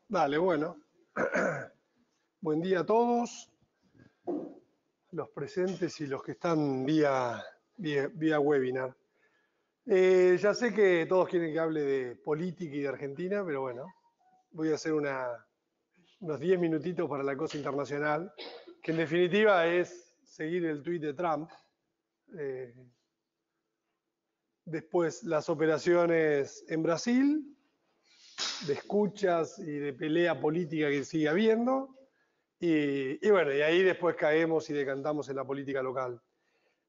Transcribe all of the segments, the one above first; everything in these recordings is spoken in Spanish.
Dale, bueno. Buen día a todos, los presentes y los que están vía webinar. Ya sé que todos quieren que hable de política y de Argentina, pero bueno, voy a hacer unos 10 minutitos para la cosa internacional, que en definitiva es seguir el tuit de Trump. Después las operaciones en Brasil, de escuchas y de pelea política que sigue habiendo. Y bueno, y ahí después caemos y decantamos en la política local.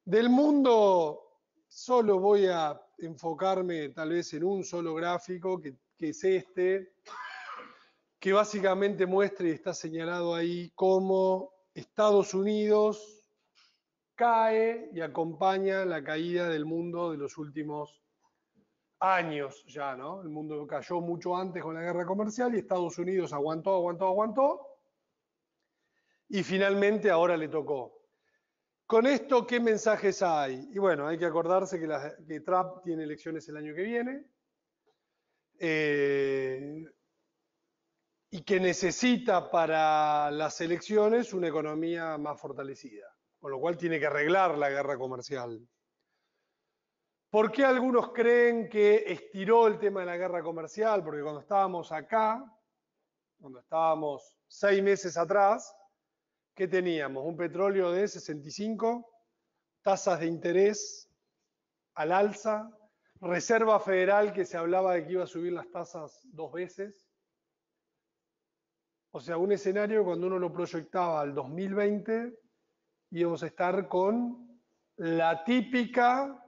Del mundo solo voy a enfocarme tal vez en un solo gráfico, que es este, que básicamente muestra y está señalado ahí cómo Estados Unidos cae y acompaña la caída del mundo de los últimos años ya, ¿no? El mundo cayó mucho antes con la guerra comercial y Estados Unidos aguantó, y finalmente ahora le tocó. Con esto, ¿qué mensajes hay? Y bueno, hay que acordarse que Trump tiene elecciones el año que viene y que necesita para las elecciones una economía más fortalecida, con lo cual tiene que arreglar la guerra comercial. ¿Por qué algunos creen que estiró el tema de la guerra comercial? Porque cuando estábamos acá, cuando estábamos 6 meses atrás, ¿qué teníamos? Un petróleo de 65, tasas de interés al alza, Reserva Federal que se hablaba de que iba a subir las tasas 2 veces. O sea, un escenario cuando uno lo proyectaba al 2020 íbamos a estar con la típica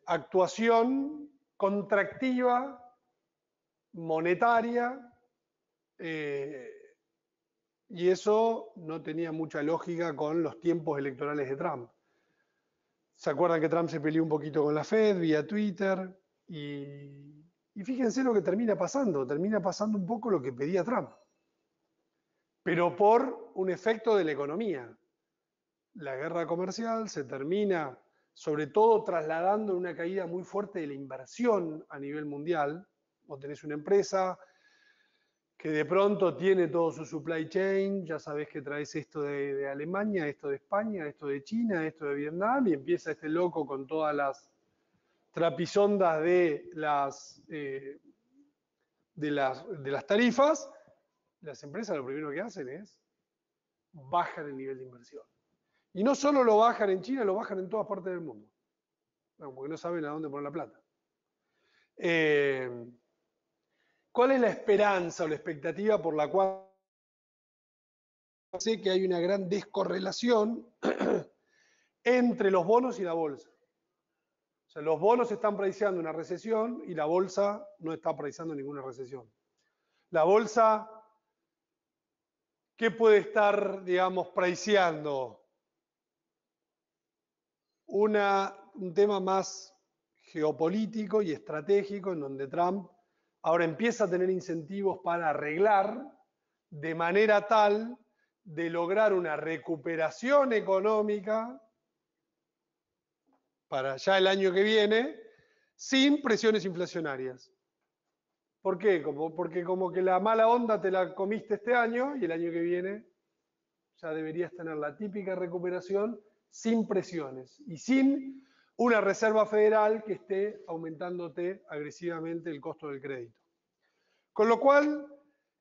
actuación contractiva, monetaria, y eso no tenía mucha lógica con los tiempos electorales de Trump. ¿Se acuerdan que Trump se peleó un poquito con la Fed vía Twitter? Y fíjense lo que termina pasando un poco lo que pedía Trump, pero por un efecto de la economía. La guerra comercial se termina, sobre todo, trasladando en una caída muy fuerte de la inversión a nivel mundial. Vos tenés una empresa que de pronto tiene todo su supply chain, ya sabés que traes esto de Alemania, esto de España, esto de China, esto de Vietnam, y empieza este loco con todas las trapisondas de las tarifas. Las empresas lo primero que hacen es bajar el nivel de inversión. Y no solo lo bajan en China, lo bajan en todas partes del mundo, porque no saben a dónde poner la plata. ¿Cuál es la esperanza o la expectativa por la cual sé que hay una gran descorrelación entre los bonos y la bolsa? O sea, los bonos están preciando una recesión y la bolsa no está preciando ninguna recesión. La bolsa, ¿qué puede estar, digamos, preciando? Un tema más geopolítico y estratégico, en donde Trump ahora empieza a tener incentivos para arreglar de manera tal de lograr una recuperación económica para ya el año que viene sin presiones inflacionarias. ¿Por qué? Porque como que la mala onda te la comiste este año y el año que viene ya deberías tener la típica recuperación sin presiones y sin una reserva federal que esté aumentándote agresivamente el costo del crédito. Con lo cual,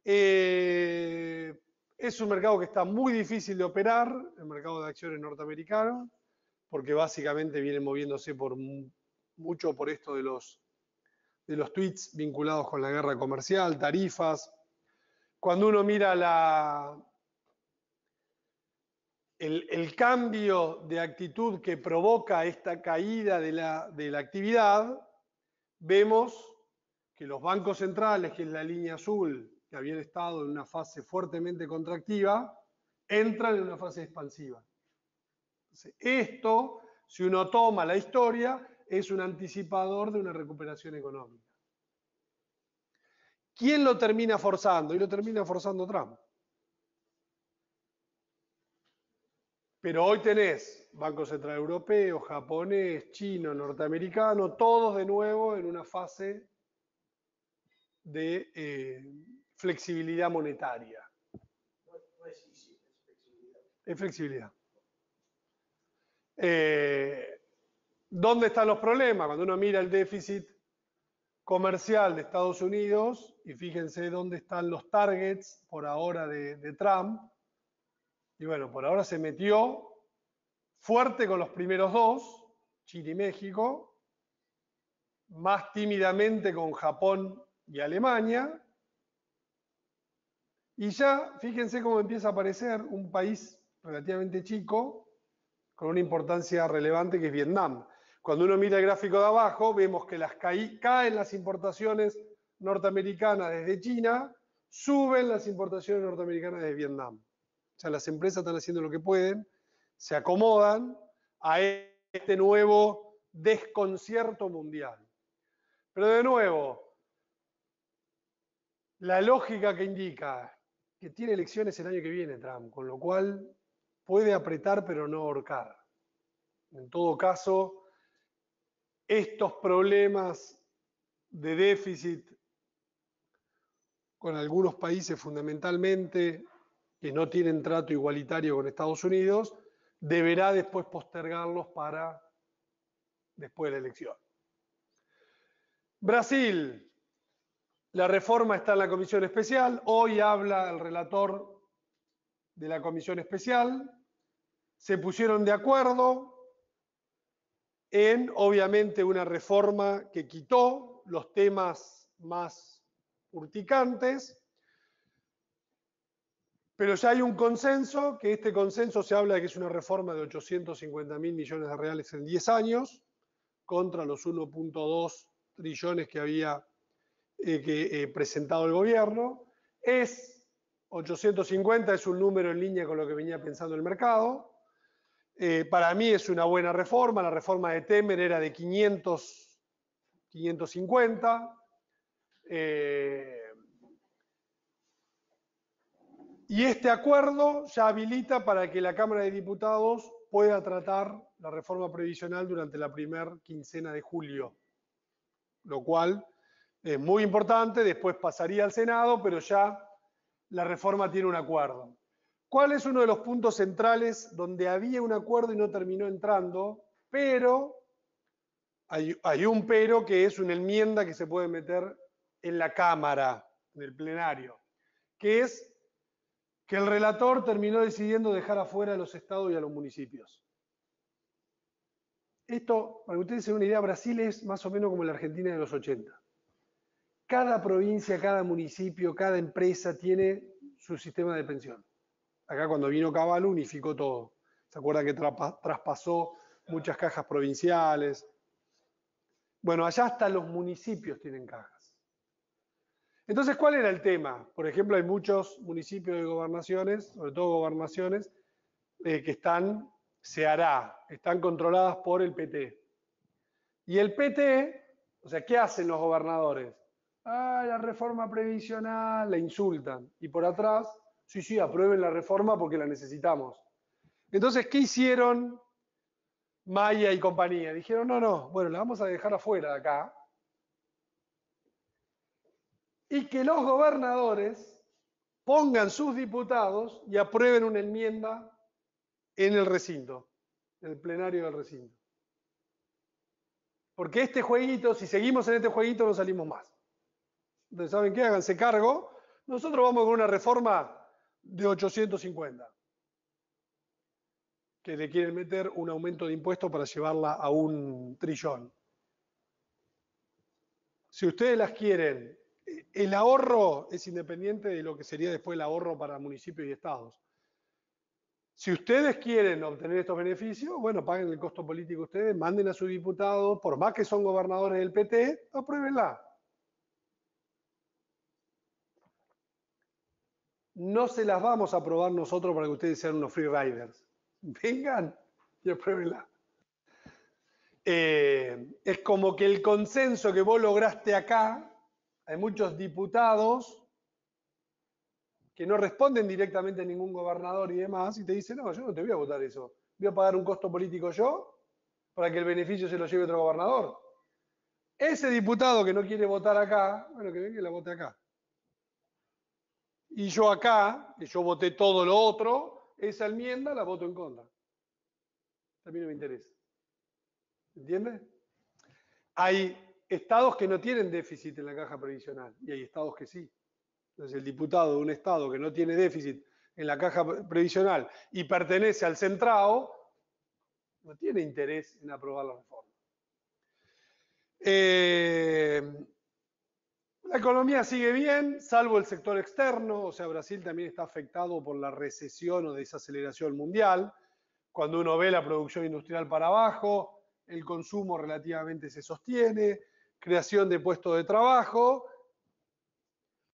es un mercado que está muy difícil de operar, el mercado de acciones norteamericano, porque básicamente viene moviéndose mucho por esto de los tweets vinculados con la guerra comercial, tarifas. Cuando uno mira el cambio de actitud que provoca esta caída de la actividad, vemos que los bancos centrales, que es la línea azul, que habían estado en una fase fuertemente contractiva, entran en una fase expansiva. Entonces, esto, si uno toma la historia, es un anticipador de una recuperación económica. ¿Quién lo termina forzando? Y lo termina forzando Trump. Pero hoy tenés Banco Central Europeo, japonés, chino, norteamericano, todos de nuevo en una fase de flexibilidad monetaria. No es easy, es flexibilidad. Es flexibilidad. ¿Dónde están los problemas? Cuando uno mira el déficit comercial de Estados Unidos, y fíjense dónde están los targets por ahora de Trump, y bueno, por ahora se metió fuerte con los primeros dos, Chile y México, más tímidamente con Japón y Alemania, y ya fíjense cómo empieza a aparecer un país relativamente chico con una importancia relevante que es Vietnam. Cuando uno mira el gráfico de abajo, vemos que caen las importaciones norteamericanas desde China, suben las importaciones norteamericanas desde Vietnam. O sea, las empresas están haciendo lo que pueden, se acomodan a este nuevo desconcierto mundial. Pero de nuevo, la lógica que indica que tiene elecciones el año que viene Trump, con lo cual puede apretar pero no ahorcar. En todo caso, estos problemas de déficit con algunos países fundamentalmente que no tienen trato igualitario con Estados Unidos, deberá después postergarlos para después de la elección. Brasil, la reforma está en la comisión especial. Hoy habla el relator de la comisión especial. Se pusieron de acuerdo en, obviamente, una reforma que quitó los temas más urticantes, pero ya hay un consenso, que este consenso se habla de que es una reforma de 850.000 millones de reales en 10 años, contra los 1.2 trillones que había presentado el gobierno. 850 es un número en línea con lo que venía pensando el mercado. Para mí es una buena reforma. La reforma de Temer era de 550. Y este acuerdo ya habilita para que la Cámara de Diputados pueda tratar la reforma previsional durante la primera quincena de julio, lo cual es muy importante. Después pasaría al Senado, pero ya la reforma tiene un acuerdo. ¿Cuál es uno de los puntos centrales donde había un acuerdo y no terminó entrando? Pero hay un pero que es una enmienda que se puede meter en la Cámara, en el plenario, que es que el relator terminó decidiendo dejar afuera a los estados y a los municipios. Esto, para que ustedes se den una idea, Brasil es más o menos como la Argentina de los 80. Cada provincia, cada municipio, cada empresa tiene su sistema de pensión. Acá cuando vino Caballo unificó todo. ¿Se acuerda que traspasó muchas cajas provinciales? Bueno, allá hasta los municipios tienen cajas. Entonces, ¿cuál era el tema? Por ejemplo, hay muchos municipios de gobernaciones, sobre todo gobernaciones, que están controladas por el PT. Y el PT, o sea, ¿qué hacen los gobernadores? La reforma previsional, la insultan. Y por atrás, sí, aprueben la reforma porque la necesitamos. Entonces, ¿qué hicieron Maya y compañía? Dijeron, no, bueno, la vamos a dejar afuera de acá. Y que los gobernadores pongan sus diputados y aprueben una enmienda en el recinto, en el plenario del recinto. Porque este jueguito, si seguimos en este jueguito, no salimos más. Entonces, ¿saben qué? Háganse cargo. Nosotros vamos con una reforma de 850, que le quieren meter un aumento de impuestos para llevarla a 1 trillón. Si ustedes las quieren, el ahorro es independiente de lo que sería después el ahorro para municipios y estados. Si ustedes quieren obtener estos beneficios, bueno, paguen el costo político ustedes, manden a sus diputados, por más que son gobernadores del PT, apruébenla. No se las vamos a aprobar nosotros para que ustedes sean unos free riders. Vengan y apruébenla. Es como que el consenso que vos lograste acá, hay muchos diputados que no responden directamente a ningún gobernador y demás, y te dicen, no, yo no te voy a votar eso. Voy a pagar un costo político yo para que el beneficio se lo lleve otro gobernador. Ese diputado que no quiere votar acá, bueno, que venga y la vote acá. Y yo acá, que yo voté todo lo otro, esa enmienda la voto en contra. A mí no me interesa. ¿Entiendes? Hay estados que no tienen déficit en la caja previsional y hay estados que sí. Entonces, el diputado de un estado que no tiene déficit en la caja previsional y pertenece al centrado, no tiene interés en aprobar la reforma. La economía sigue bien, salvo el sector externo, o sea, Brasil también está afectado por la recesión o desaceleración mundial. Cuando uno ve la producción industrial para abajo, el consumo relativamente se sostiene, creación de puestos de trabajo,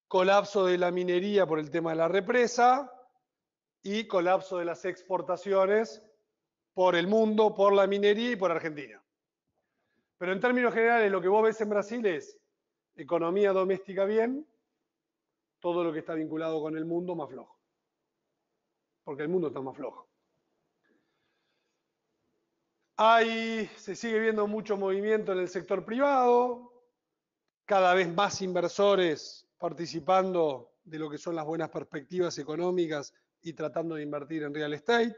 colapso de la minería por el tema de la represa y colapso de las exportaciones por el mundo, por la minería y por Argentina. Pero en términos generales, lo que vos ves en Brasil es economía doméstica bien, todo lo que está vinculado con el mundo más flojo. Porque el mundo está más flojo. Se sigue viendo mucho movimiento en el sector privado, cada vez más inversores participando de lo que son las buenas perspectivas económicas y tratando de invertir en real estate.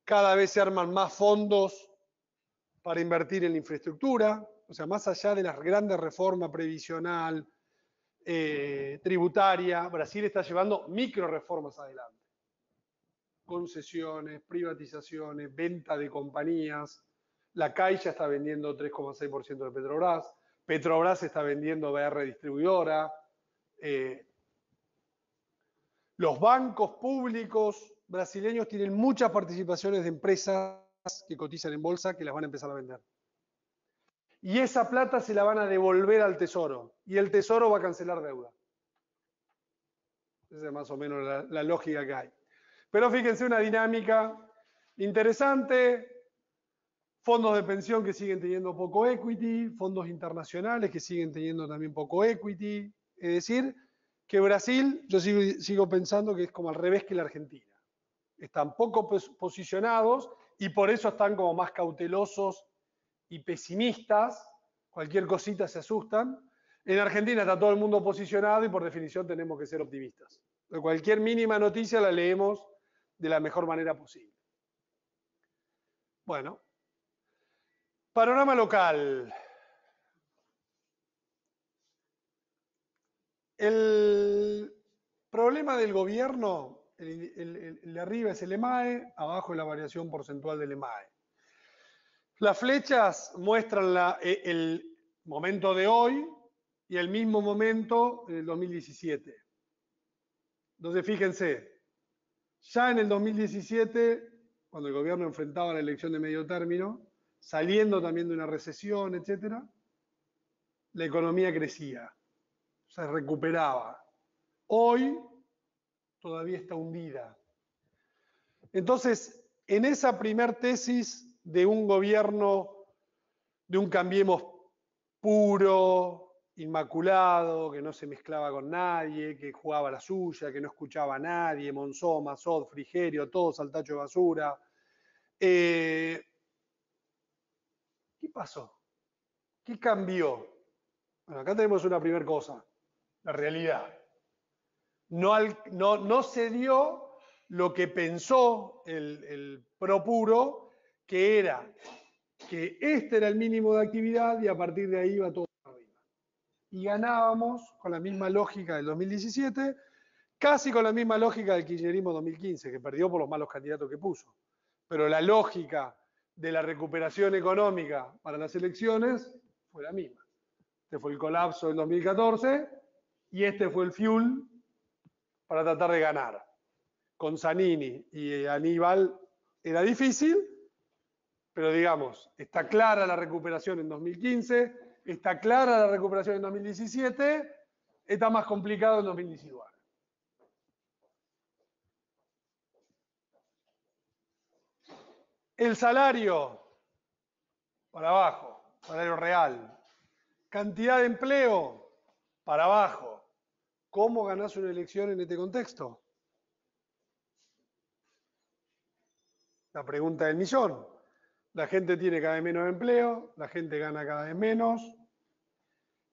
Cada vez se arman más fondos para invertir en la infraestructura, o sea, más allá de las grandes reformas previsional, tributaria, Brasil está llevando micro reformas adelante. Concesiones, privatizaciones, venta de compañías. La Caixa está vendiendo 3,6% de Petrobras. Petrobras está vendiendo BR Distribuidora. Los bancos públicos brasileños tienen muchas participaciones de empresas que cotizan en bolsa que las van a empezar a vender. Y esa plata se la van a devolver al Tesoro. Y el Tesoro va a cancelar deuda. Esa es más o menos la lógica que hay. Pero fíjense, una dinámica interesante. Fondos de pensión que siguen teniendo poco equity, fondos internacionales que siguen teniendo también poco equity. Es decir, que Brasil, yo sigo pensando que es como al revés que la Argentina. Están poco posicionados y por eso están como más cautelosos y pesimistas. Cualquier cosita se asustan. En Argentina está todo el mundo posicionado y por definición tenemos que ser optimistas. Cualquier mínima noticia la leemos de la mejor manera posible. Bueno, panorama local. El problema del gobierno, el de arriba es el EMAE, abajo es la variación porcentual del EMAE. Las flechas muestran el momento de hoy y el mismo momento en el 2017. Entonces, fíjense, ya en el 2017, cuando el gobierno enfrentaba la elección de medio término, saliendo también de una recesión, etcétera, la economía crecía, se recuperaba. Hoy todavía está hundida. Entonces, en esa primer tesis de un gobierno, de un Cambiemos puro, inmaculado, que no se mezclaba con nadie, que jugaba la suya, que no escuchaba a nadie, Monzó, Mazot, Frigerio, todos al tacho de basura. ¿Qué pasó? ¿Qué cambió? Bueno, acá tenemos una primera cosa, la realidad. No se dio lo que pensó el pro puro, que era que este era el mínimo de actividad y a partir de ahí iba todo para arriba. Y ganábamos con la misma lógica del 2017, casi con la misma lógica del kirchnerismo 2015, que perdió por los malos candidatos que puso. Pero la lógica de la recuperación económica para las elecciones fue la misma. Este fue el colapso del 2014 y este fue el fuel para tratar de ganar. Con Zanini y Aníbal era difícil, pero digamos, está clara la recuperación en 2015, está clara la recuperación en 2017, está más complicado en 2019. El salario, para abajo, salario real. Cantidad de empleo, para abajo. ¿Cómo ganás una elección en este contexto? La pregunta del millón. La gente tiene cada vez menos empleo, la gente gana cada vez menos,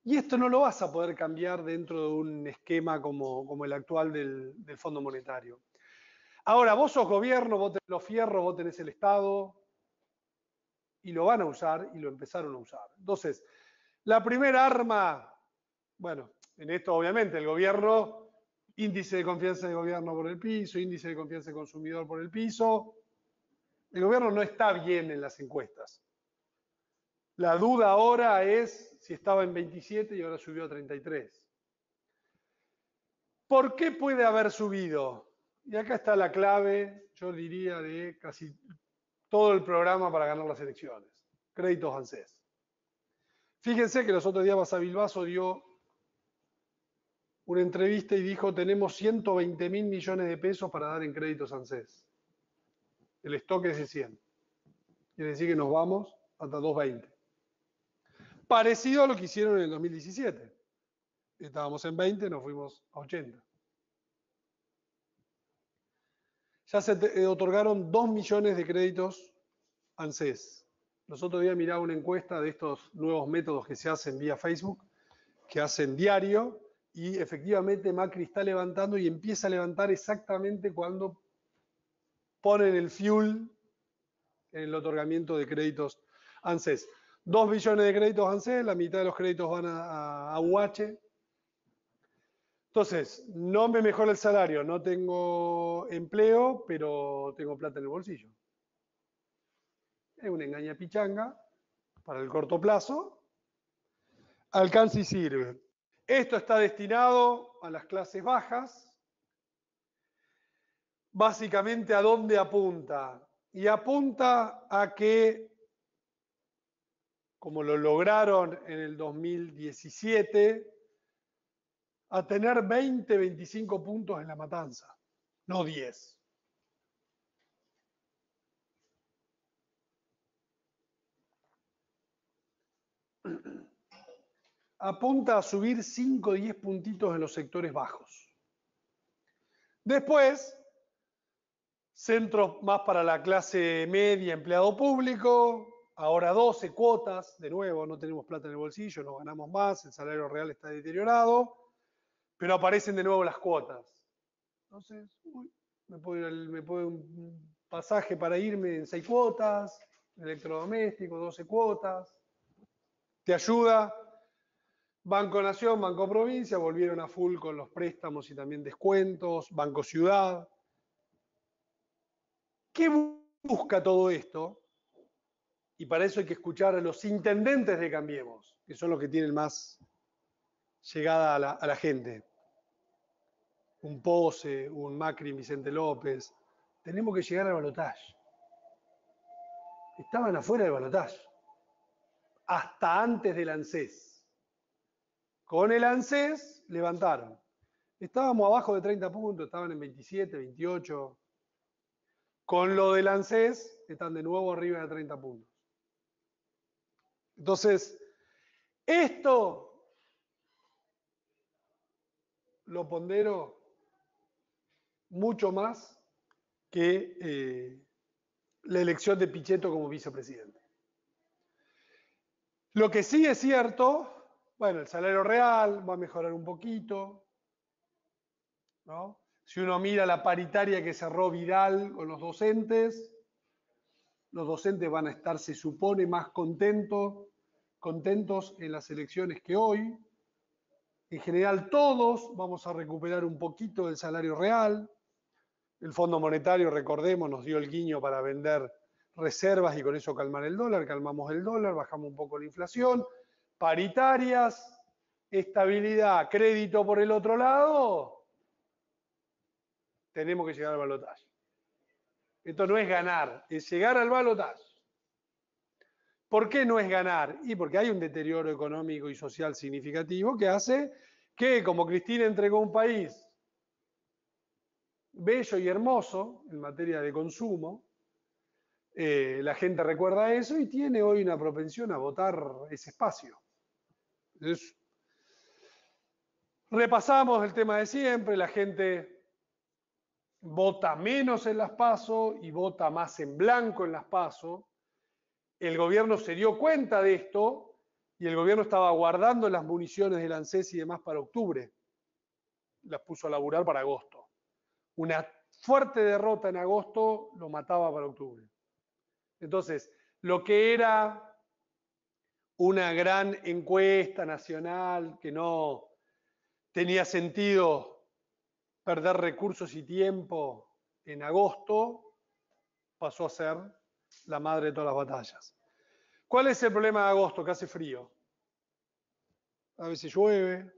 Y esto no lo vas a poder cambiar dentro de un esquema como el actual del Fondo Monetario. Ahora, vos sos gobierno, vos tenés los fierros, vos tenés el Estado, y lo van a usar y lo empezaron a usar. Entonces, la primera arma, bueno, en esto obviamente el gobierno, índice de confianza del gobierno por el piso, índice de confianza del consumidor por el piso. El gobierno no está bien en las encuestas. La duda ahora es si estaba en 27 y ahora subió a 33. ¿Por qué puede haber subido? Y acá está la clave, yo diría, de casi todo el programa para ganar las elecciones. Créditos ANSES. Fíjense que los otros días Basavilbaso dio una entrevista y dijo, tenemos 120.000 millones de pesos para dar en créditos ANSES. El stock es de 100. Quiere decir que nos vamos hasta 220. Parecido a lo que hicieron en el 2017. Estábamos en 20, nos fuimos a 80. Ya se otorgaron 2 millones de créditos ANSES. Los otros días miraba una encuesta de estos nuevos métodos que se hacen vía Facebook, que hacen diario, y efectivamente Macri está levantando y empieza a levantar exactamente cuando ponen el fuel en el otorgamiento de créditos ANSES. 2 billones de créditos ANSES, la mitad de los créditos van a UH. Entonces, no me mejora el salario, no tengo empleo, pero tengo plata en el bolsillo. Es una engaña pichanga para el corto plazo. Alcanza y sirve. Esto está destinado a las clases bajas. Básicamente, ¿a dónde apunta? Y apunta a que, como lo lograron en el 2017, a tener 20, 25 puntos en la matanza, no 10. Apunta a subir 5 o 10 puntitos en los sectores bajos. Después, centros más para la clase media, empleado público, ahora 12 cuotas, de nuevo, no tenemos plata en el bolsillo, no ganamos más, el salario real está deteriorado, pero aparecen de nuevo las cuotas. Entonces, me puedo un pasaje para irme en 6 cuotas, electrodoméstico, 12 cuotas, te ayuda. Banco Nación, Banco Provincia, volvieron a full con los préstamos y también descuentos, Banco Ciudad. ¿Qué busca todo esto? Y para eso hay que escuchar a los intendentes de Cambiemos, que son los que tienen más llegada a la gente. Un Pose, un Macri, Vicente López. Tenemos que llegar al balotaje. Estaban afuera del balotaje. Hasta antes del ANSES. Con el ANSES levantaron. Estábamos abajo de 30 puntos, estaban en 27, 28. Con lo del ANSES están de nuevo arriba de 30 puntos. Entonces, esto lo pondero mucho más que la elección de Pichetto como vicepresidente. Lo que sí es cierto, bueno, el salario real va a mejorar un poquito, ¿no? Si uno mira la paritaria que cerró Vidal con los docentes van a estar, se supone, más contentos en las elecciones que hoy. En general todos vamos a recuperar un poquito del salario real. El Fondo Monetario, recordemos, nos dio el guiño para vender reservas y con eso calmar el dólar, calmamos el dólar, bajamos un poco la inflación. Paritarias, estabilidad, crédito por el otro lado, tenemos que llegar al balotaje. Esto no es ganar, es llegar al balotaje. ¿Por qué no es ganar? Y porque hay un deterioro económico y social significativo que hace que, como Cristina entregó un país bello y hermoso en materia de consumo, la gente recuerda eso y tiene hoy una propensión a votar ese espacio. Entonces, repasamos el tema de siempre, la gente vota menos en las PASO y vota más en blanco en las PASO. El gobierno se dio cuenta de esto y el gobierno estaba guardando las municiones del ANSES y demás para octubre. Las puso a laburar para agosto. Una fuerte derrota en agosto lo mataba para octubre. Entonces, lo que era una gran encuesta nacional que no tenía sentido perder recursos y tiempo en agosto, pasó a ser la madre de todas las batallas. ¿Cuál es el problema de agosto? Que hace frío. A veces llueve,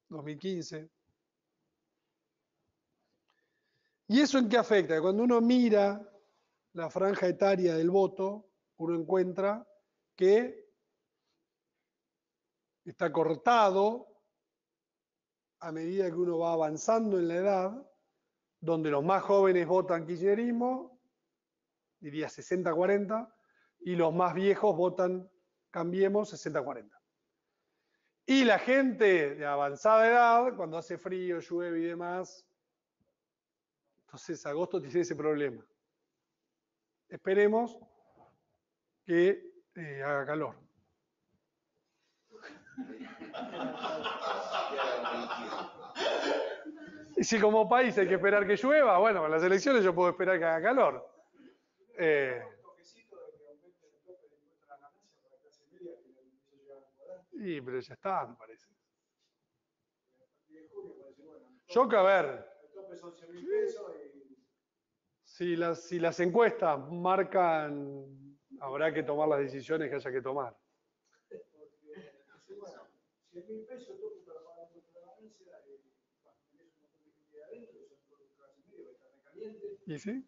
2015. ¿Y eso en qué afecta? Cuando uno mira la franja etaria del voto, uno encuentra que está cortado a medida que uno va avanzando en la edad, donde los más jóvenes votan kirchnerismo, diría 60-40, y los más viejos votan Cambiemos 60-40. Y la gente de avanzada edad, cuando hace frío, llueve y demás, entonces agosto tiene ese problema. Esperemos que haga calor. Y si como país hay que esperar que llueva, bueno, con las elecciones yo puedo esperar que haga calor. Sí, pero ya está, me parece. Yo que a ver, si las encuestas marcan, habrá que tomar las decisiones que haya que tomar. ¿Y sí?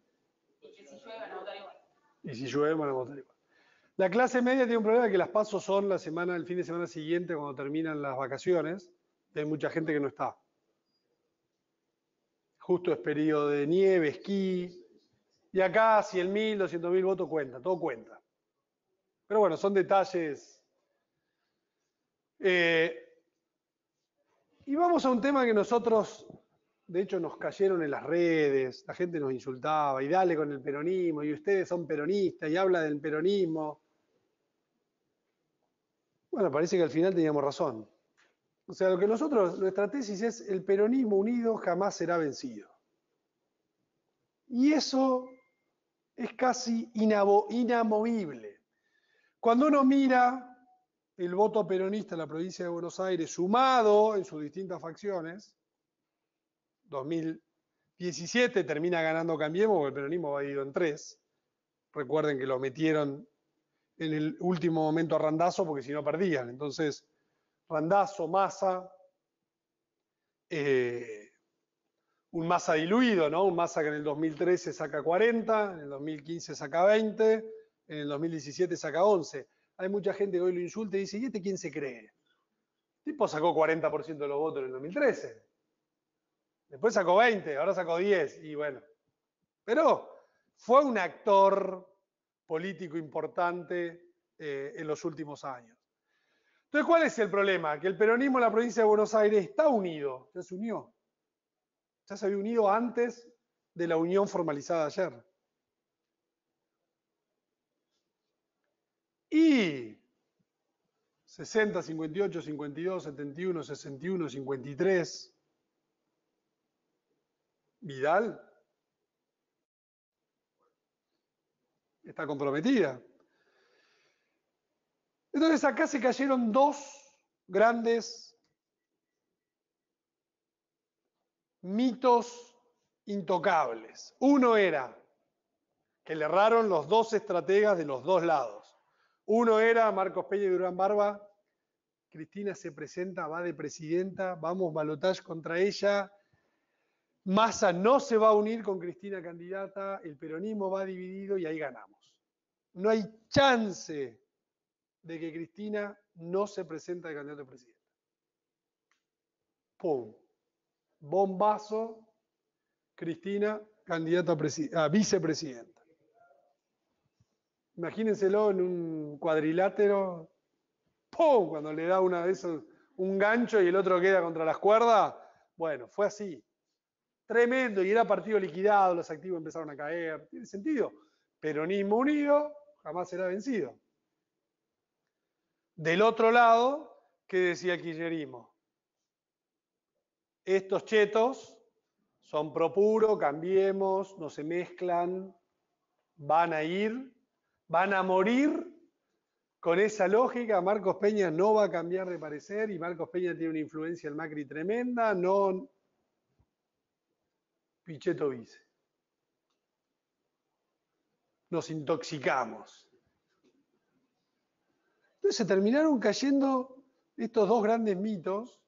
Y si llueve van a votar igual. La clase media tiene un problema que las pasos son el fin de semana siguiente cuando terminan las vacaciones, y hay mucha gente que no está. Justo es periodo de nieve, esquí, y acá 100.000, 200.000 votos cuenta, todo cuenta. Pero bueno, son detalles. Y vamos a un tema que nosotros, de hecho, nos cayeron en las redes, la gente nos insultaba, y dale con el peronismo, y ustedes son peronistas, y habla del peronismo. Bueno, parece que al final teníamos razón. O sea, lo que nuestra tesis es, el peronismo unido jamás será vencido. Y eso es casi inamovible. Cuando uno mira el voto peronista en la provincia de Buenos Aires, sumado en sus distintas facciones, 2017 termina ganando Cambiemos, porque el peronismo va ido en 3. Recuerden que lo metieron en el último momento a Randazzo, porque si no perdían. Entonces, Randazzo, Massa, un Massa diluido, ¿no? Un Massa que en el 2013 saca 40, en el 2015 saca 20, en el 2017 saca 11. Hay mucha gente que hoy lo insulta y dice, ¿y este quién se cree? El tipo sacó 40% de los votos en el 2013. Después sacó 20, ahora sacó 10, y bueno. Pero fue un actor político importante en los últimos años. Entonces, ¿cuál es el problema? Que el peronismo en la provincia de Buenos Aires está unido, ya se unió. Ya se había unido antes de la unión formalizada ayer. Y 60, 58, 52, 71, 61, 53. Vidal está comprometida. Entonces acá se cayeron dos grandes mitos intocables. Uno era que le erraron los dos estrategas de los dos lados. Uno era Marcos Peña y Durán Barba. Cristina se presenta, va de presidenta, vamos balotaje contra ella. Massa no se va a unir con Cristina candidata, el peronismo va dividido y ahí ganamos. No hay chance de que Cristina no se presente de candidata a presidenta. ¡Pum! Bombazo, Cristina candidata a vicepresidenta. Imagínenselo en un cuadrilátero, ¡pum! Cuando le da una de esos un gancho y el otro queda contra las cuerdas. Bueno, fue así. Tremendo, y era partido liquidado, los activos empezaron a caer. ¿Tiene sentido? Peronismo unido jamás será vencido. Del otro lado, ¿qué decía el kirchnerismo? Estos chetos son pro puro, cambiemos, no se mezclan, van a ir, van a morir. Con esa lógica, Marcos Peña no va a cambiar de parecer y Marcos Peña tiene una influencia en Macri tremenda, no. Pichetto vice. Nos intoxicamos. Entonces se terminaron cayendo estos dos grandes mitos,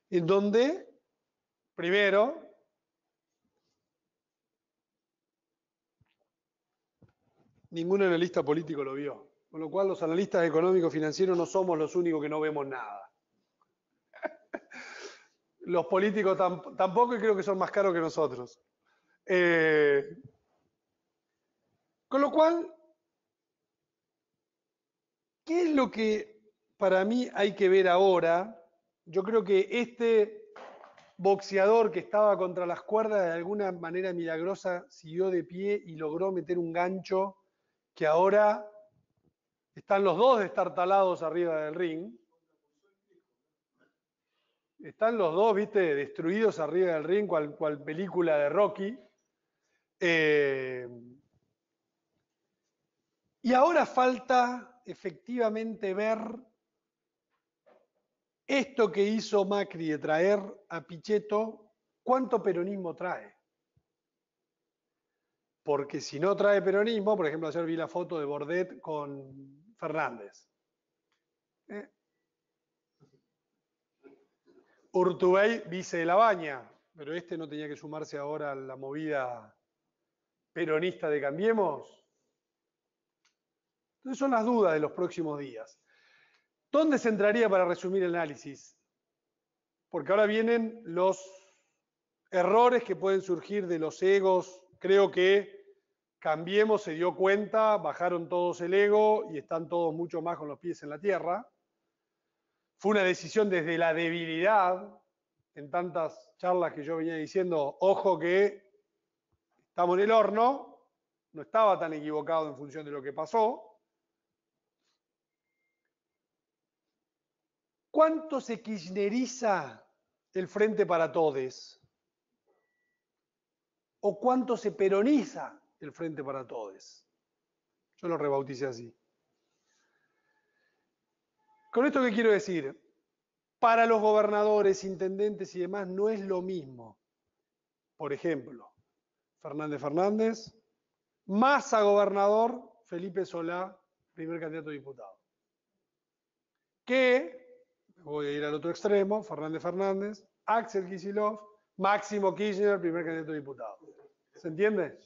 en donde, primero, ningún analista político lo vio. Con lo cual los analistas económicos financieros no somos los únicos que no vemos nada. Los políticos tampoco, y creo que son más caros que nosotros. Con lo cual, ¿qué es lo que para mí hay que ver ahora? Yo creo que este boxeador que estaba contra las cuerdas de alguna manera milagrosa siguió de pie y logró meter un gancho que ahora están los dos destartalados arriba del ring. Están los dos, viste, destruidos arriba del ring, cual película de Rocky. Y ahora falta efectivamente ver esto que hizo Macri de traer a Pichetto, ¿cuánto peronismo trae? Porque si no trae peronismo, por ejemplo, ayer vi la foto de Bordet con Fernández. Urtubey, vice de la Baña, pero este no tenía que sumarse ahora a la movida peronista de Cambiemos. Entonces son las dudas de los próximos días. ¿Dónde se entraría para resumir el análisis? Porque ahora vienen los errores que pueden surgir de los egos. Creo que Cambiemos se dio cuenta, bajaron todos el ego y están todos mucho más con los pies en la tierra. Fue una decisión desde la debilidad, en tantas charlas que yo venía diciendo, ojo que estamos en el horno, no estaba tan equivocado en función de lo que pasó. ¿Cuánto se kirchneriza el Frente para Todes? ¿O cuánto se peroniza el Frente para Todes? Yo lo rebauticé así. ¿Con esto qué quiero decir? Para los gobernadores, intendentes y demás no es lo mismo. Por ejemplo, Fernández, Massa gobernador, Felipe Solá, primer candidato a diputado. Que, voy a ir al otro extremo, Fernández, Axel Kicillof, Máximo Kirchner, primer candidato a diputado. ¿Se entiende?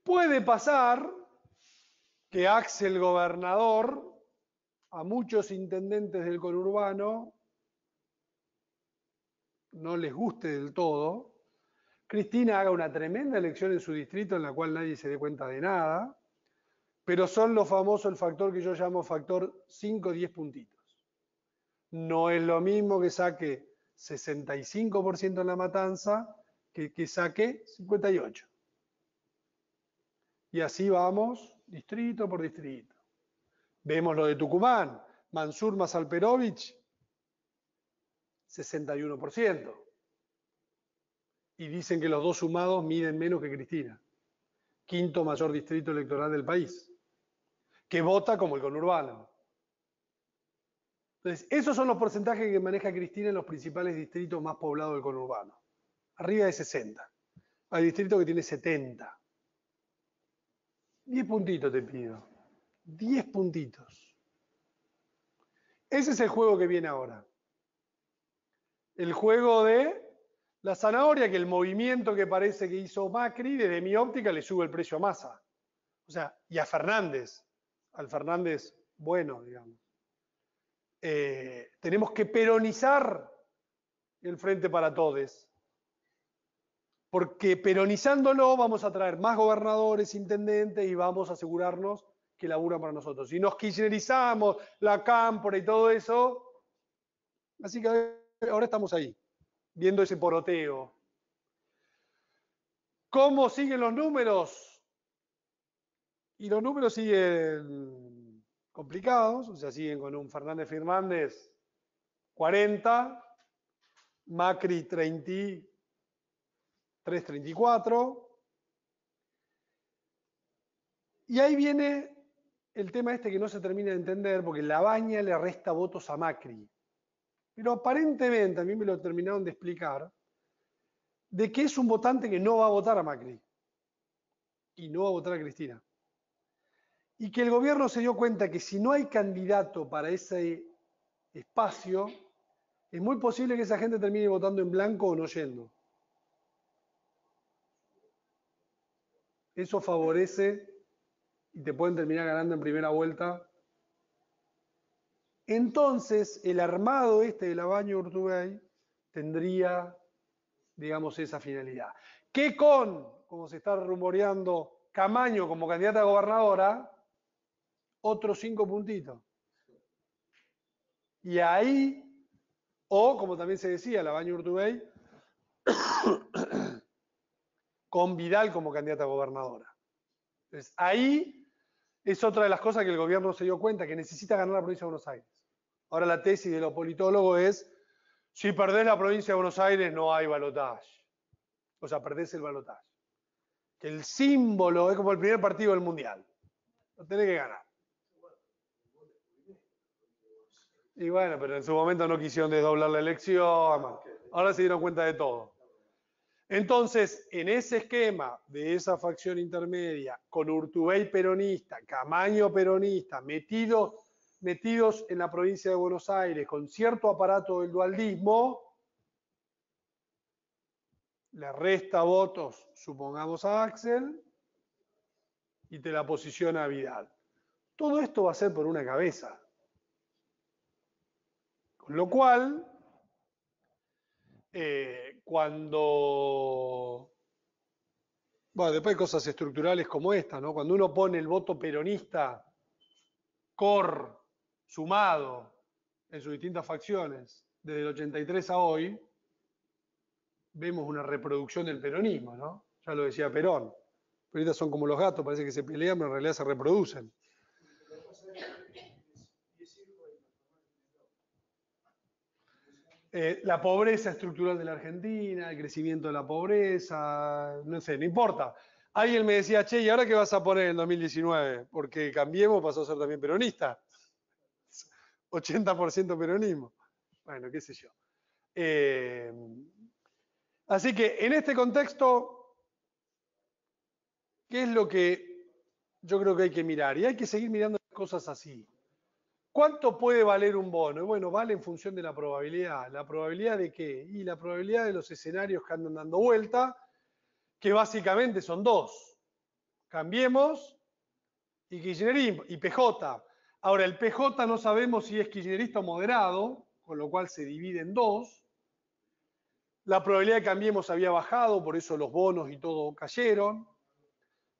Puede pasar que Axel gobernador, a muchos intendentes del conurbano, no les guste del todo, Cristina haga una tremenda elección en su distrito en la cual nadie se dé cuenta de nada, pero son lo famoso, el factor que yo llamo factor 5 o 10 puntitos. No es lo mismo que saque 65% en La Matanza que saque 58%. Y así vamos, distrito por distrito. Vemos lo de Tucumán, Mansur más Alperovich, 61%. Y dicen que los dos sumados miden menos que Cristina. Quinto mayor distrito electoral del país, que vota como el conurbano. Entonces, esos son los porcentajes que maneja Cristina en los principales distritos más poblados del conurbano. Arriba de 60. Hay distritos que tiene 70. 10 puntitos te pido. 10 puntitos. Ese es el juego que viene ahora. El juego de la zanahoria, que el movimiento que parece que hizo Macri, desde mi óptica, le sube el precio a Massa. O sea, y a Fernández. Al Fernández bueno, digamos. Tenemos que peronizar el Frente para Todes. Porque peronizándolo vamos a traer más gobernadores, intendentes y vamos a asegurarnos que laburan para nosotros. Si nos kirchnerizamos, la cámpora y todo eso, así que ahora estamos ahí, viendo ese poroteo. ¿Cómo siguen los números? Y los números siguen complicados, o sea, siguen con un Fernández Firmández 40, Macri 33, 34. Y ahí viene el tema este que no se termina de entender, porque Labaña le resta votos a Macri. Pero aparentemente, a mí me lo terminaron de explicar, de que es un votante que no va a votar a Macri y no va a votar a Cristina. Y que el gobierno se dio cuenta que si no hay candidato para ese espacio, es muy posible que esa gente termine votando en blanco o no yendo. Eso favorece y te pueden terminar ganando en primera vuelta. Entonces, el armado este de Labaña Urtubey tendría, digamos, esa finalidad. Que con, como se está rumoreando, Camaño como candidata a gobernadora, otros 5 puntitos. Y ahí, o como también se decía, Labaña Urtubey, con Vidal como candidata a gobernadora. Entonces, ahí es otra de las cosas que el gobierno se dio cuenta, que necesita ganar la provincia de Buenos Aires. Ahora la tesis de los politólogos es, si perdés la provincia de Buenos Aires no hay balotaje. O sea, perdés el balotaje. Que el símbolo es como el primer partido del Mundial. Lo tenés que ganar. Y bueno, pero en su momento no quisieron desdoblar la elección. Ahora se dieron cuenta de todo. Entonces, en ese esquema de esa facción intermedia, con Urtubey peronista, Camaño peronista, metidos en la provincia de Buenos Aires, con cierto aparato del dualdismo, le resta votos, supongamos, a Axel, y te la posiciona a Vidal. Todo esto va a ser por una cabeza. Con lo cual, cuando... Bueno, después hay cosas estructurales como esta, ¿no? Cuando uno pone el voto peronista, core, sumado, en sus distintas facciones, desde el 83 a hoy, vemos una reproducción del peronismo, ¿no? Ya lo decía Perón. Pero ahorita son como los gatos, parece que se pelean, pero en realidad se reproducen. La pobreza estructural de la Argentina, el crecimiento de la pobreza, no sé, no importa. Alguien me decía, che, ¿y ahora qué vas a poner en 2019? Porque Cambiemos pasó a ser también peronista. 80% peronismo. Bueno, qué sé yo. Así que en este contexto, ¿qué es lo que yo creo que hay que mirar? Y hay que seguir mirando cosas así. ¿Cuánto puede valer un bono? Bueno, vale en función de la probabilidad. ¿La probabilidad de qué? Y la probabilidad de los escenarios que andan dando vuelta, que básicamente son dos. Cambiemos y kirchnerismo, y PJ. Ahora, el PJ no sabemos si es kirchnerista o moderado, con lo cual se divide en dos. La probabilidad de Cambiemos había bajado, por eso los bonos y todo cayeron.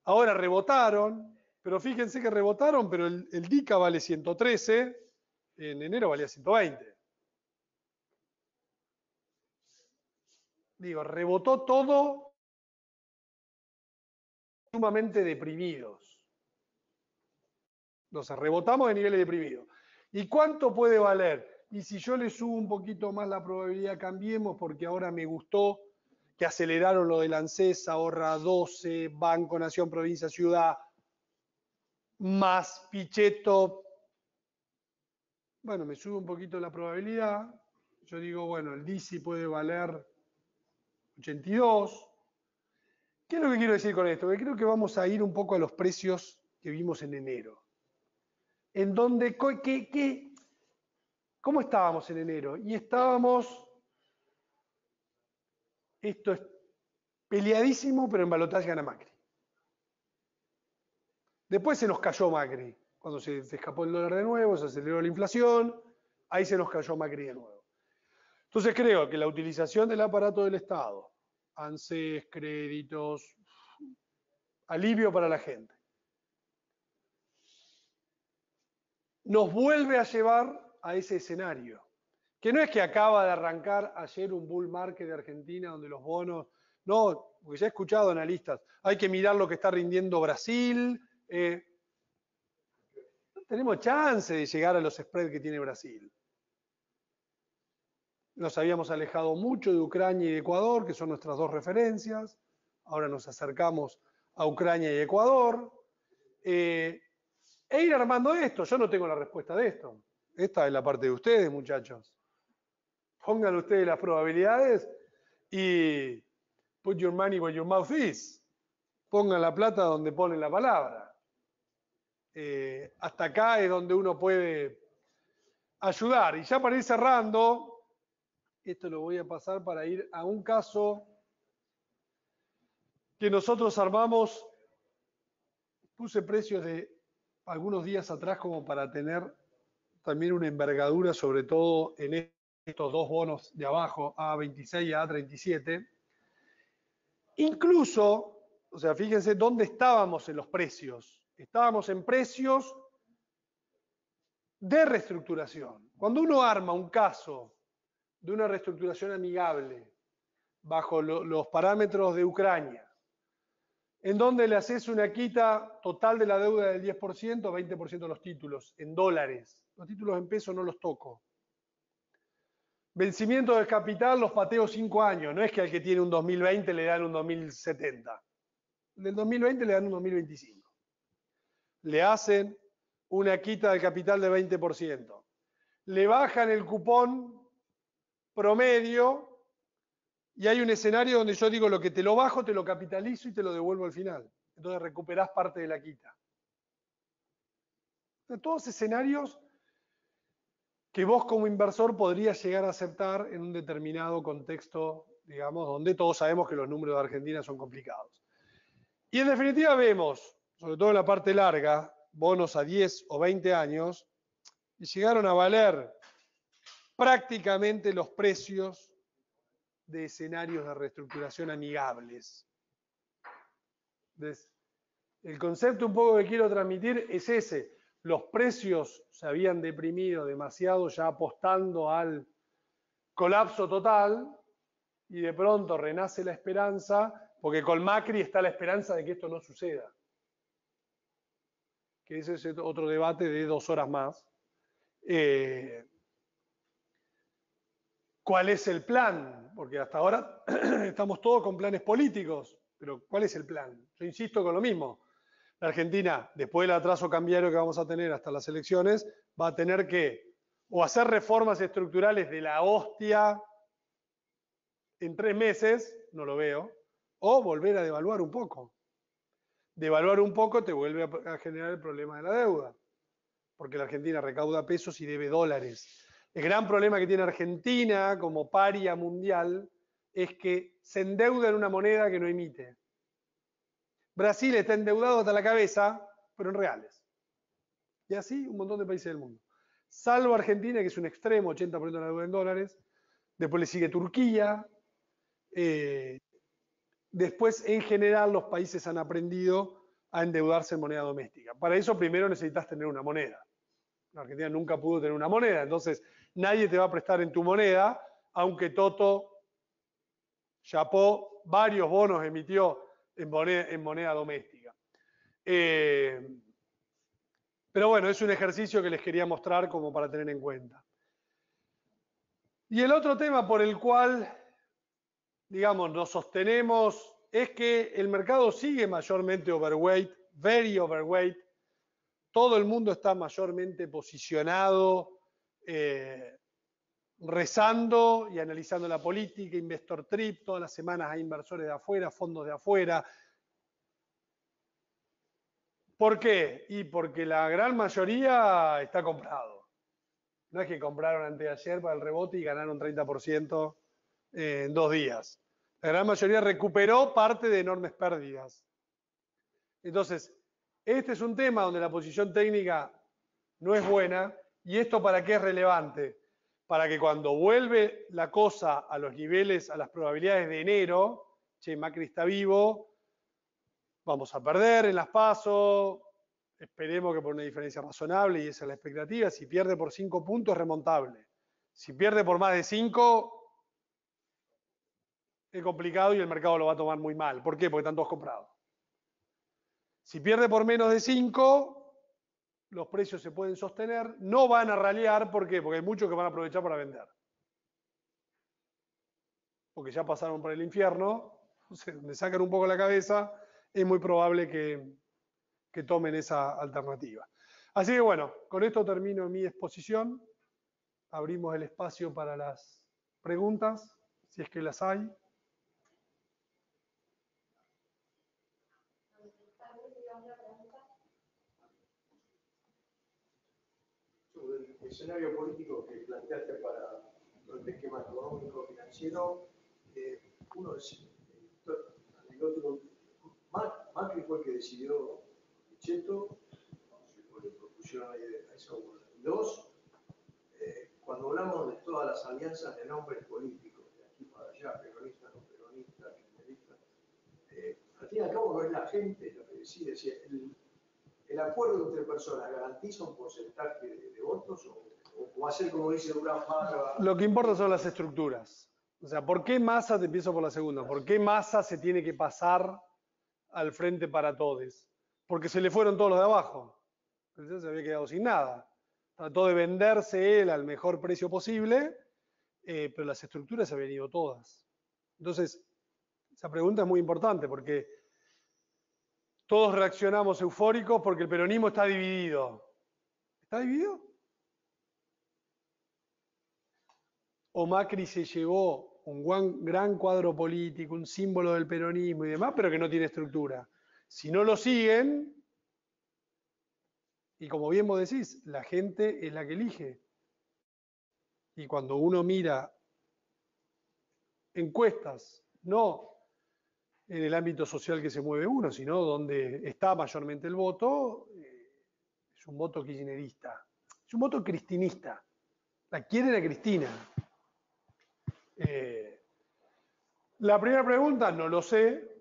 Ahora rebotaron, pero fíjense que rebotaron, pero el DICA vale 113, en enero valía 120. Digo, rebotó todo sumamente deprimidos. Entonces, rebotamos de niveles deprimidos. ¿Y cuánto puede valer? Y si yo le subo un poquito más la probabilidad, Cambiemos, porque ahora me gustó que aceleraron lo del ANSES, ahorra 12, Banco, Nación, Provincia, Ciudad, más Pichetto. Bueno, me sube un poquito la probabilidad. Yo digo, bueno, el DICI puede valer 82. ¿Qué es lo que quiero decir con esto? Que creo que vamos a ir un poco a los precios que vimos en enero. En donde, ¿cómo estábamos en enero? Y estábamos, esto es peleadísimo, pero en balotaje gana Macri. Después se nos cayó Macri, cuando se escapó el dólar de nuevo, se aceleró la inflación, ahí se nos cayó Macri de nuevo. Entonces creo que la utilización del aparato del Estado, ANSES, créditos, alivio para la gente, nos vuelve a llevar a ese escenario, que no es que acaba de arrancar ayer un bull market de Argentina donde los bonos, no, porque ya he escuchado analistas, hay que mirar lo que está rindiendo Brasil, No tenemos chance de llegar a los spreads que tiene Brasil. Nos habíamos alejado mucho de Ucrania y Ecuador, que son nuestras dos referencias. Ahora nos acercamos a Ucrania y Ecuador. E ir armando esto. Yo no tengo la respuesta de esto. Esta es la parte de ustedes, muchachos. Pongan ustedes las probabilidades y put your money where your mouth is. Pongan la plata donde ponen la palabra. Hasta acá es donde uno puede ayudar. Y ya para ir cerrando, esto lo voy a pasar para ir a un caso que nosotros armamos. Puse precios de algunos días atrás como para tener también una envergadura, sobre todo en estos dos bonos de abajo, A26 y A37. Incluso, o sea, fíjense dónde estábamos en los precios. Estábamos en precios de reestructuración. Cuando uno arma un caso de una reestructuración amigable bajo los parámetros de Ucrania, en donde le haces una quita total de la deuda del 10%, 20% de los títulos, en dólares. Los títulos en pesos no los toco. Vencimiento del capital los pateo 5 años. No es que al que tiene un 2020 le dan un 2070. Del 2020 le dan un 2025. Le hacen una quita del capital de 20%. Le bajan el cupón promedio y hay un escenario donde yo digo lo que te lo bajo, te lo capitalizo y te lo devuelvo al final. Entonces recuperás parte de la quita. Todos escenarios que vos como inversor podrías llegar a aceptar en un determinado contexto, digamos, donde todos sabemos que los números de Argentina son complicados. Y en definitiva vemos, sobre todo en la parte larga, bonos a 10 o 20 años, y llegaron a valer prácticamente los precios de escenarios de reestructuración amigables. Entonces, el concepto un poco que quiero transmitir es ese. Los precios se habían deprimido demasiado ya apostando al colapso total y de pronto renace la esperanza, porque con Macri está la esperanza de que esto no suceda. Que ese es otro debate de 2 horas más. ¿Cuál es el plan? Porque hasta ahora estamos todos con planes políticos, pero ¿cuál es el plan? Yo insisto con lo mismo. La Argentina, después del atraso cambiario que vamos a tener hasta las elecciones, va a tener que o hacer reformas estructurales de la hostia en 3 meses, no lo veo, o volver a devaluar un poco. Devaluar un poco te vuelve a generar el problema de la deuda, porque la Argentina recauda pesos y debe dólares. El gran problema que tiene Argentina como paria mundial es que se endeuda en una moneda que no emite. Brasil está endeudado hasta la cabeza, pero en reales. Y así un montón de países del mundo. Salvo Argentina, que es un extremo, 80% de la deuda en dólares. Después le sigue Turquía. Después, en general, los países han aprendido a endeudarse en moneda doméstica. Para eso, primero necesitas tener una moneda. La Argentina nunca pudo tener una moneda, entonces nadie te va a prestar en tu moneda, aunque Toto Chapó varios bonos emitió en moneda doméstica. Pero bueno, es un ejercicio que les quería mostrar como para tener en cuenta. Y el otro tema por el cual, digamos, nos sostenemos es que el mercado sigue mayormente overweight, very overweight. Todo el mundo está mayormente posicionado, rezando y analizando la política, Investor Trip, todas las semanas hay inversores de afuera, fondos de afuera. ¿Por qué? Y porque la gran mayoría está comprado. No es que compraron anteayer para el rebote y ganaron 30% en 2 días. La gran mayoría recuperó parte de enormes pérdidas. Entonces, este es un tema donde la posición técnica no es buena. ¿Y esto para qué es relevante? Para que cuando vuelve la cosa a los niveles, a las probabilidades de enero, che, Macri está vivo, vamos a perder en las PASO, esperemos que por una diferencia razonable, y esa es la expectativa. Si pierde por 5 puntos es remontable. Si pierde por más de 5, es complicado y el mercado lo va a tomar muy mal. ¿Por qué? Porque están todos comprados. Si pierde por menos de 5, los precios se pueden sostener, no van a ralliar, ¿por qué? Porque hay muchos que van a aprovechar para vender. Porque ya pasaron por el infierno, me sacan un poco la cabeza, es muy probable que tomen esa alternativa. Así que bueno, con esto termino mi exposición. Abrimos el espacio para las preguntas, si es que las hay. Sobre el escenario político que planteaste para el esquema económico financiero, uno es anecdótico. Macri fue el que decidió Pichetto, le propusieron a eso. Dos, cuando hablamos de todas las alianzas de nombres políticos, de aquí para allá, peronistas, no peronistas, kirchneristas, al fin y al cabo no es la gente lo que decide. Si el acuerdo entre personas garantiza un porcentaje de votos o va a ser como dice Durán Barba. Lo que importa son las estructuras. O sea, ¿por qué Massa, te empiezo por la segunda, por qué Massa se tiene que pasar al frente para todos? Porque se le fueron todos los de abajo. Entonces se había quedado sin nada. Trató de venderse él al mejor precio posible, pero las estructuras se habían ido todas. Entonces, esa pregunta es muy importante porque todos reaccionamos eufóricos porque el peronismo está dividido. ¿Está dividido? O Macri se llevó un gran cuadro político, un símbolo del peronismo y demás, pero que no tiene estructura. Si no lo siguen, y como bien vos decís, la gente es la que elige. Y cuando uno mira encuestas, no en el ámbito social que se mueve uno, sino donde está mayormente el voto, es un voto kirchnerista, es un voto cristinista. La quieren a Cristina. La primera pregunta, no lo sé.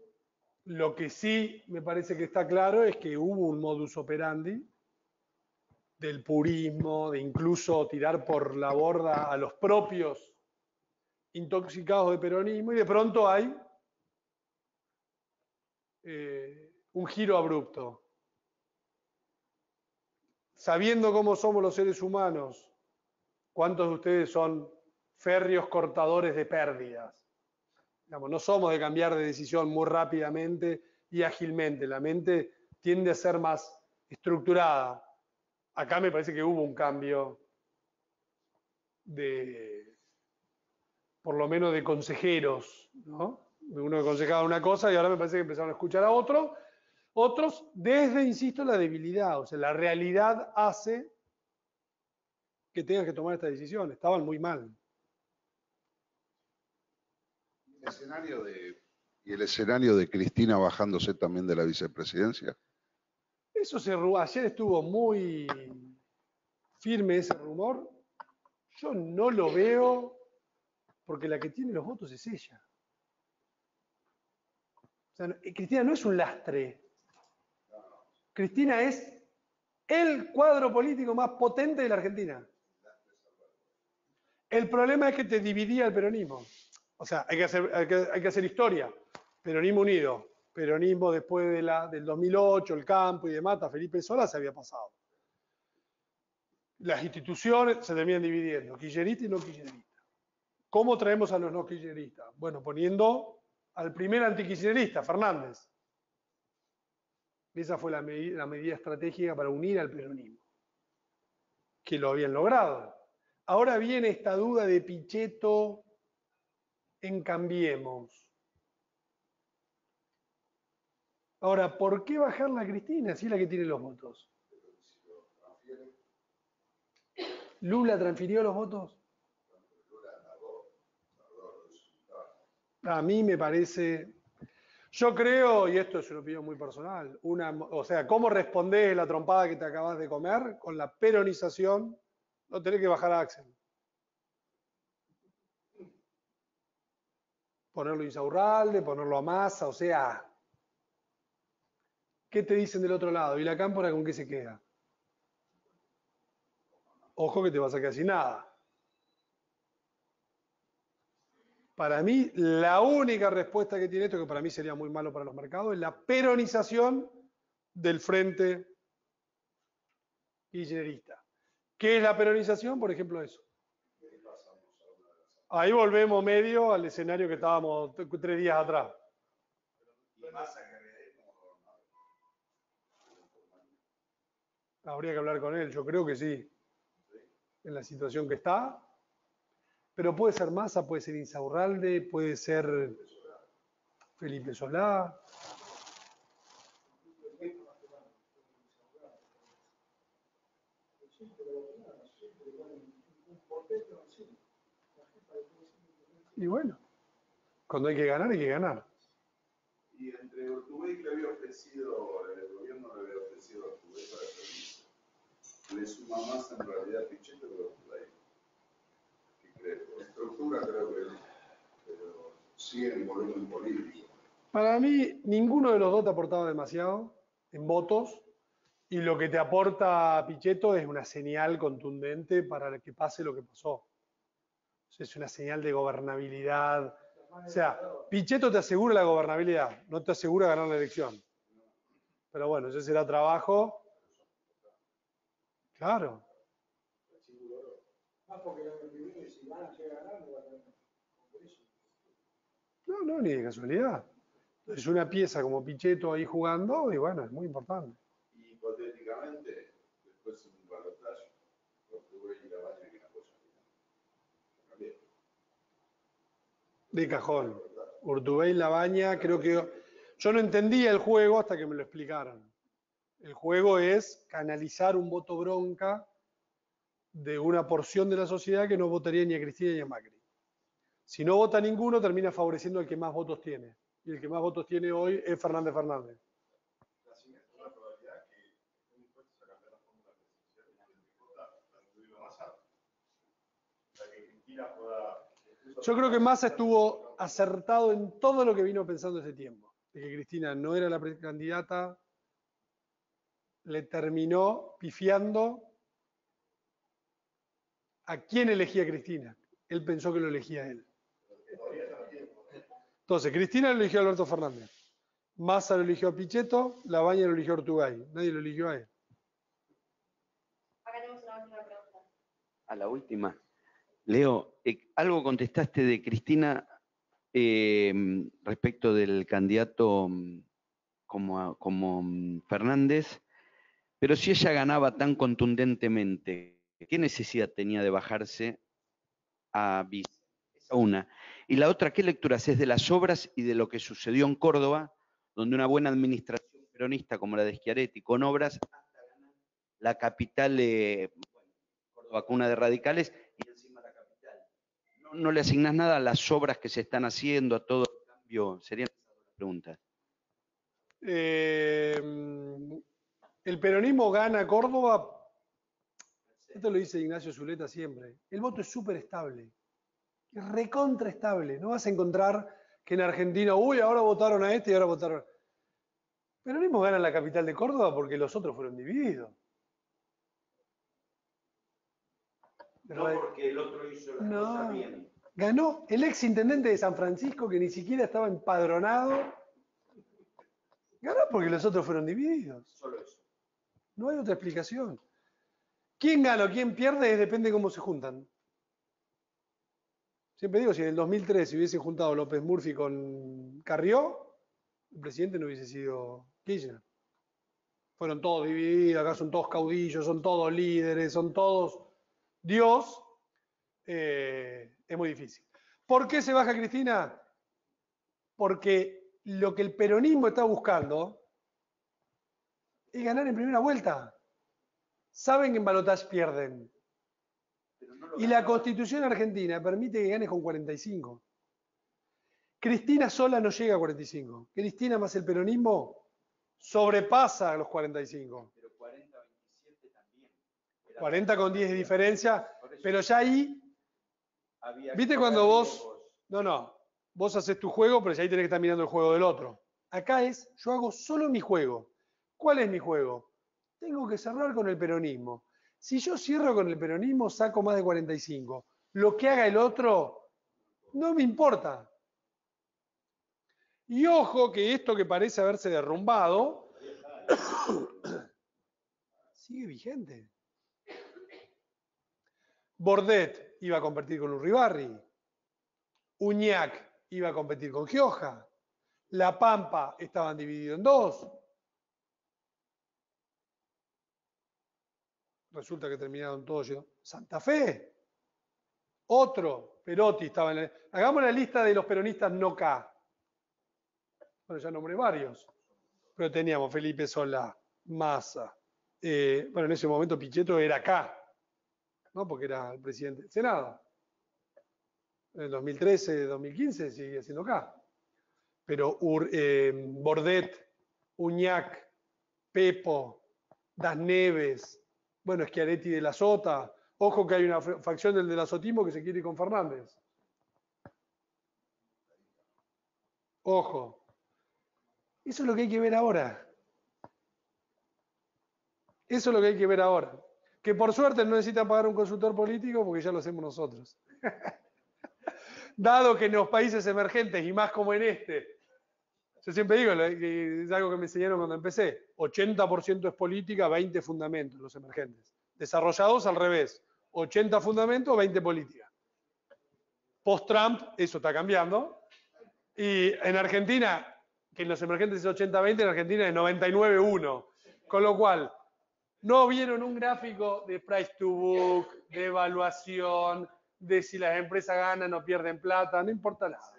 Lo que sí me parece que está claro es que hubo un modus operandi del purismo, de incluso tirar por la borda a los propios intoxicados de peronismo, y de pronto hay un giro abrupto. Sabiendo cómo somos los seres humanos, ¿cuántos de ustedes son férreos cortadores de pérdidas? Digamos, no somos de cambiar de decisión muy rápidamente y ágilmente. La mente tiende a ser más estructurada. Acá me parece que hubo un cambio por lo menos de consejeros, ¿no? Uno aconsejaba una cosa y ahora me parece que empezaron a escuchar a otros desde, insisto, la debilidad. O sea, la realidad hace que tengan que tomar esta decisión. Estaban muy mal. ¿Y el escenario de Cristina bajándose también de la vicepresidencia? Eso ayer estuvo muy firme ese rumor. Yo no lo veo porque la que tiene los votos es ella. O sea, Cristina no es un lastre. Cristina es el cuadro político más potente de la Argentina. El problema es que te dividía el peronismo. O sea, hay que hacer historia. Peronismo unido. Peronismo después del 2008, el campo y demás, hasta Felipe Solá se había pasado. Las instituciones se terminan dividiendo, kirchnerista y no kirchnerista. ¿Cómo traemos a los no kirchneristas? Bueno, poniendo al primer antikirchnerista, Fernández. Esa fue la medida estratégica para unir al peronismo, que lo habían logrado. Ahora viene esta duda de Pichetto en Cambiemos. Ahora, ¿por qué bajarla a Cristina si es la que tiene los votos? ¿Lula transfirió los votos? A mí me parece, yo creo, y esto es una opinión muy personal, o sea, ¿cómo respondés la trompada que te acabas de comer? Con la peronización, no tenés que bajar a Axel. Ponerlo a Insaurralde, ponerlo a Massa, o sea, ¿qué te dicen del otro lado? ¿Y la Cámpora con qué se queda? Ojo que te vas a quedar sin nada. Para mí, la única respuesta que tiene esto, que para mí sería muy malo para los mercados, es la peronización del frente kirchnerista. ¿Qué es la peronización? Por ejemplo, eso. Ahí volvemos medio al escenario que estábamos 3 días atrás. Habría que hablar con él, yo creo que sí. En la situación que está. Pero puede ser Massa, puede ser Insaurralde, puede ser Felipe Solá. Y bueno, cuando hay que ganar, hay que ganar. Y entre Urtubey que había ofrecido, el gobierno le había ofrecido a Urtubey para servicio, le suma más en realidad Pichetto que Urtubey. ¿Qué creo? Estructura creo que no, pero sí en volumen político. Para mí, ninguno de los dos te aportaba demasiado en votos, y lo que te aporta Pichetto es una señal contundente para que pase lo que pasó. O sea, es una señal de gobernabilidad. O sea, Pichetto te asegura la gobernabilidad, no te asegura ganar la elección. Pero bueno, ese será trabajo. Claro. No, ni de casualidad. Es una pieza como Pichetto ahí jugando y bueno, es muy importante. Y hipotéticamente, después en un balotaje, Urtubey y Labaña que apoyan. También. De cajón. Urtubey, Labaña, creo que... Yo no entendía el juego hasta que me lo explicaron. El juego es canalizar un voto bronca de una porción de la sociedad que no votaría ni a Cristina ni a Macri. Si no vota ninguno, termina favoreciendo al que más votos tiene. Y el que más votos tiene hoy es Fernández Fernández. La probabilidad que estén dispuestos a cambiar la fórmula presidencial y el PJ para incluirlo más alto. O sea, que Cristina pueda... Yo creo que Massa estuvo acertado en todo lo que vino pensando ese tiempo. De que Cristina no era la candidata, le terminó pifiando a quién elegía Cristina. Él pensó que lo elegía él. Entonces, Cristina lo eligió a Alberto Fernández. Massa lo eligió a Pichetto, Labaña lo eligió a Urtubey. Nadie lo eligió a él. Acá tenemos una última pregunta. A la última. Leo, algo contestaste de Cristina respecto del candidato como Fernández, pero si ella ganaba tan contundentemente, ¿qué necesidad tenía de bajarse a vice? Esa una. Y la otra, ¿qué lectura haces de las obras y de lo que sucedió en Córdoba, donde una buena administración peronista como la de Schiaretti, con obras hasta ganar la capital, Córdoba, cuna de radicales, y encima la capital? No le asignás nada a las obras que se están haciendo, a todo el cambio. Serían esas dos preguntas. El peronismo gana Córdoba. Esto lo dice Ignacio Zuleta siempre. El voto es súper estable. Es recontra estable. No vas a encontrar que en Argentina, uy, ahora votaron a este y ahora votaron. El peronismo gana en la capital de Córdoba porque los otros fueron divididos. No porque el otro hizo las cosas bien. Ganó el ex intendente de San Francisco que ni siquiera estaba empadronado. Ganó porque los otros fueron divididos. Solo eso. No hay otra explicación. ¿Quién gana o quién pierde? Depende de cómo se juntan. Siempre digo, si en el 2003 se hubiesen juntado López Murphy con Carrió, el presidente no hubiese sido Kirchner. Fueron todos divididos, acá son todos caudillos, son todos líderes, son todos Dios. Es muy difícil. ¿Por qué se baja Cristina? Porque lo que el peronismo está buscando es ganar en primera vuelta. Saben que en balotaje pierden. Y la Constitución argentina permite que ganes con 45. Cristina sola no llega a 45. Cristina más el peronismo sobrepasa a los 45. Pero 40-27 también. 40 con 10 de diferencia, pero ya ahí, ¿viste cuando vos? No, vos haces tu juego, pero ya ahí tenés que estar mirando el juego del otro. Acá es, yo hago solo mi juego. ¿Cuál es mi juego? Tengo que cerrar con el peronismo. Si yo cierro con el peronismo, saco más de 45. Lo que haga el otro, no me importa. Y ojo que esto que parece haberse derrumbado, Sigue vigente. Bordet iba a competir con Urribarri. Uñac iba a competir con Gioja. La Pampa estaban divididos en dos. Resulta que terminaron todos yendo. Santa Fe. Otro. Perotti estaba en Hagamos la lista de los peronistas no K. Bueno, ya nombré varios. Pero teníamos Felipe Solá, Massa. Bueno, en ese momento Pichetto era K, ¿no? Porque era el presidente del Senado. En el 2013, 2015 sigue siendo K. Pero Bordet, Uñac, Pepo, Das Neves, bueno, Schiaretti de la Sota. Ojo que hay una facción del de la Sotismo que se quiere ir con Fernández. Ojo. Eso es lo que hay que ver ahora. Eso es lo que hay que ver ahora. Que por suerte no necesitan pagar un consultor político porque ya lo hacemos nosotros. Dado que en los países emergentes, y más como en este, yo siempre digo, es algo que me enseñaron cuando empecé, 80% es política, 20 fundamentos, los emergentes. Desarrollados al revés, 80 fundamentos, 20 política. Post-Trump, eso está cambiando. Y en Argentina, que en los emergentes es 80-20, en Argentina es 99-1. Con lo cual, no vieron un gráfico de price to book, de evaluación, de si las empresas ganan o pierden plata, no importa nada.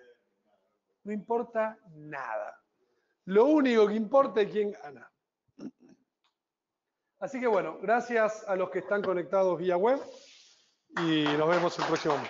No importa nada. Lo único que importa es quién gana. Así que bueno, gracias a los que están conectados vía web y nos vemos el próximo mes.